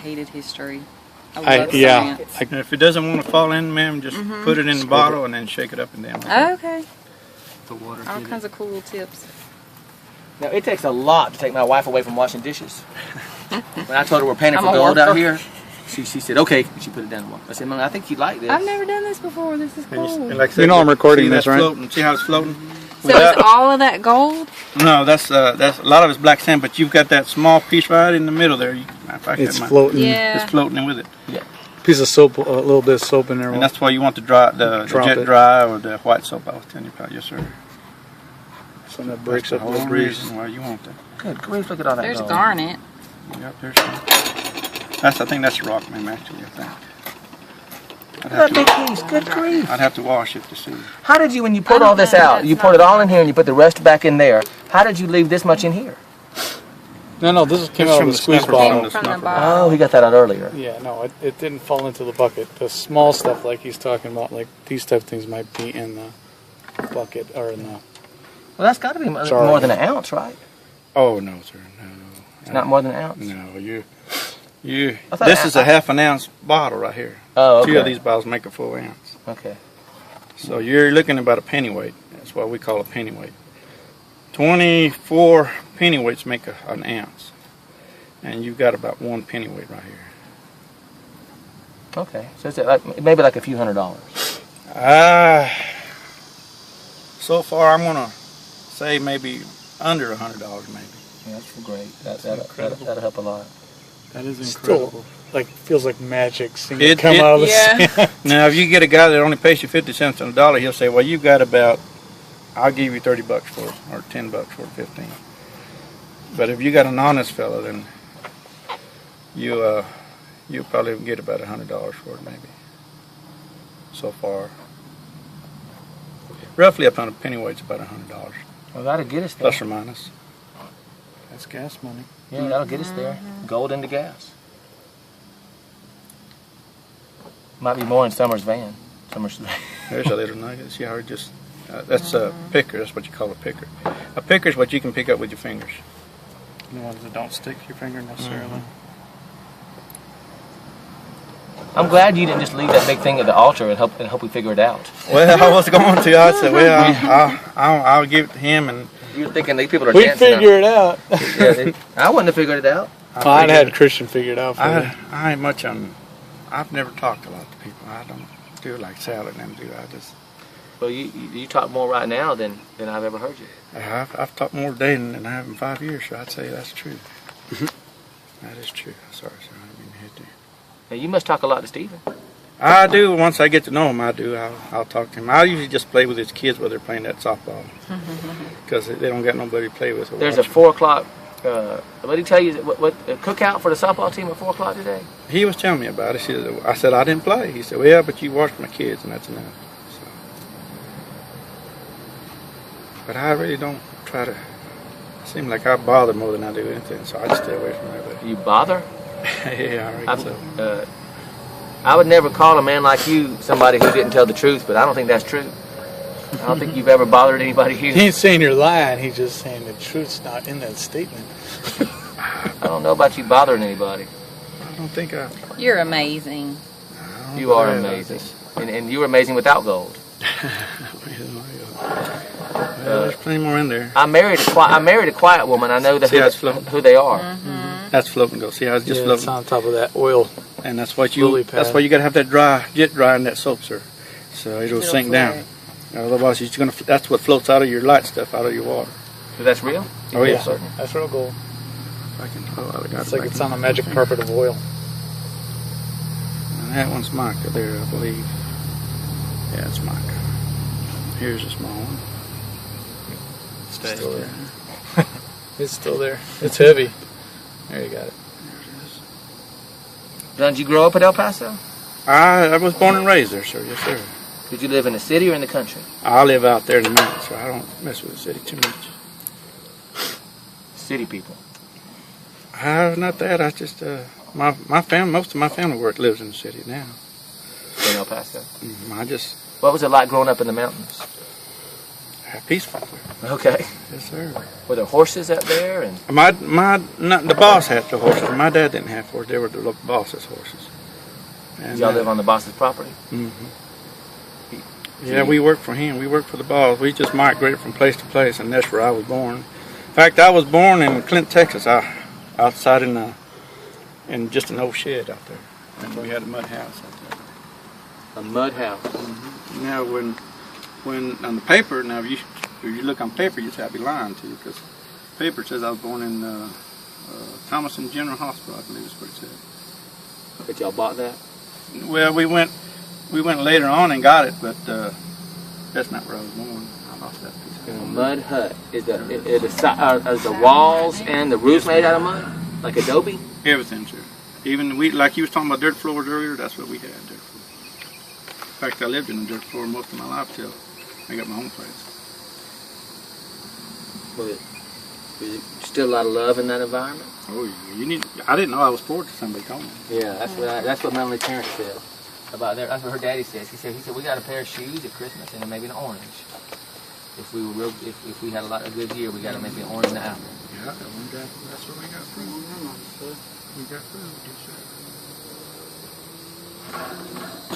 hated history. I love yeah. science. If it doesn't want to fall in, ma'am, just put it in the bottle and then shake it up and down. Okay. The water. All kinds of cool tips. Now, it takes a lot to take my wife away from washing dishes. When I told her we're painting I'm for a gold worker. out here, she said, okay. She put it down in the water. I said, Mom, I think you'd like this. I've never done this before. This is cool. And like I said, You know I'm recording see this, that's right? Floating. See how it's floating? So is all of that gold? No, that's a lot of it's black sand, but you've got that small piece right in the middle there. Matter of fact, It's that might- floating. Yeah. It's floating in with it, Piece of soap, a little bit of soap in there. and that's why you want the Drop jet it. dry or the white soap I was telling you about. Yes, sir. Something that breaks That's up the the whole grease. reason why you want that. Good grief, look at all that There's gold. garnet. Yep, there's some. I think that's rock, ma'am. Actually, I think. Look at that big piece. Good grief. I'd have to wash it to see. How did you, when you poured all this out, you poured it all in here and you put the rest back in there, how did you leave this much in here? No, this came It's out from of the the squeeze snuffer bottle. bottle. From the snuffer. bottle. Oh, he got that out earlier. Yeah, no, it didn't fall into the bucket. The small stuff, like he's talking about, like these type of things, might be in the bucket or in the. Well, that's got to be more Sorry. than an ounce, right? Oh no, sir, no. It's not more than an ounce. No, you. I thought This is a half an ounce bottle right here. Oh, okay. 2 of these bottles make a full ounce. Okay. So you're looking at about a pennyweight. That's what we call a pennyweight. 24 pennyweights make an ounce, and you've got about 1 pennyweight right here. Okay. So it's like maybe like a few $100s. So far I'm gonna say maybe under $100 maybe. Yeah, that's great. That'll help a lot. That is Still, like feels like magic seeing It- it come it- out of the Yeah. sand. Now, if you get a guy that only pays you 50 cents on the dollar, he'll say, "Well, you've got about, I'll give you $30 for it, or $10 for it, 15." But if you got an honest fellow, then you'll probably get about $100 for it, maybe. So far, roughly up on a pennyweight's about $100, Well, that'll get us there. plus or minus. That's gas money. Yeah, that'll get us there. Gold into gas. Might be more in Summer's van. There's a little nugget. See how it just, that's a picker. That's what you call a picker. A picker is what you can pick up with your fingers. The ones that don't stick to your finger necessarily. I'm glad you didn't just leave that big thing at the altar and hope we figure it out. Well, I was going to. I said, well, I'll give it to him, and You're thinking these people are We dancing. figure it out. I wouldn't have figured it out. I'd had Christian figured out for me. I ain't much on. I've never talked a lot to people. I don't do it like Sally and them do. I just. Well, you talk more right now than I've ever heard you. I've talked more today than I have in 5 years, so I'd say that's true. That is true. Sorry, sir. I didn't mean to hit you. Now, you must talk a lot to Stephen. I do. Once I get to know him, I do. I'll talk to him. I usually just play with his kids while they're playing that softball, because they don't got nobody to play with. Or There's a watch. 4 o'clock. What did he tell you? What a cookout for the softball team at 4 o'clock today? He was telling me about it. I said I didn't play. He said, "Well, but you watched my kids, and that's enough." So. But I really don't try to. Seem like I bother more than I do anything, so I just stay away from everybody. You bother? Yeah, I reckon so. I would never call a man like you somebody who didn't tell the truth, but I don't think that's true. I don't think you've ever bothered anybody here. He ain't saying you're lying. He's just saying the truth's not in that statement. I don't know about you bothering anybody. I don't think I. You're amazing. You are amazing. And you were amazing without gold. Well, there's plenty more in there. I married a quiet woman. I know See how it's floating? who they are. That's floating gold. See how it's just Yeah, floating? it's on top of that oil. And that's what lily that's pad. why you got to have that jet dry in that soap, sir. So it'll sink float. down. Otherwise, it's gonna. That's what floats out of your light stuff, out of your water. So that's real? Oh yes, sir. That's real gold. I got It's it like back it's in. on a magic carpet of oil. And that one's mica there, I believe. Yeah, it's mica. Here's a small one. It's still there. It's still there. It's heavy. There, you got it. Did you grow up in El Paso? I was born and raised there, sir. Yes, sir. Did you live in the city or in the country? I live out there in the mountains, so I don't mess with the city too much. City people. Not that. I just my family. Most of my family lives in the city now. In El Paso. I just. What was it like growing up in the mountains? Peaceful. Okay. Yes, sir. Were there horses up there? And The boss had the horses. My dad didn't have horses. They were the boss's horses. And, did y'all live on the boss's property? Yeah, we worked for him. We worked for the boss. We just migrated from place to place, and that's where I was born. In fact, I was born in Clint, Texas. Outside in just an old shed out there, and we had a mud house out there. A mud house. Now, when on the paper, now if you look on paper, you say I'd be lying to you, because paper says I was born in Thomason General Hospital, I believe is what it said. But y'all bought that? Well, we went later on and got it, but that's not where I was born. I lost that piece. In a mud hut. Is the walls and the roof made out of mud? Like adobe? Everything, sir. Even like you was talking about dirt floors earlier, that's what we had, dirt floors. In fact, I lived in a dirt floor most of my life till I got my own place. Was it still a lot of love in that environment? Oh, I didn't know I was poor till somebody told me. Yeah, that's what Melanie Terrence said about there. That's what her daddy says. He said we got a pair of shoes at Christmas and maybe an orange. If we were if we had a good year, we got maybe an orange and an apple. Yeah, that's what we got food. We got food, yes, sir.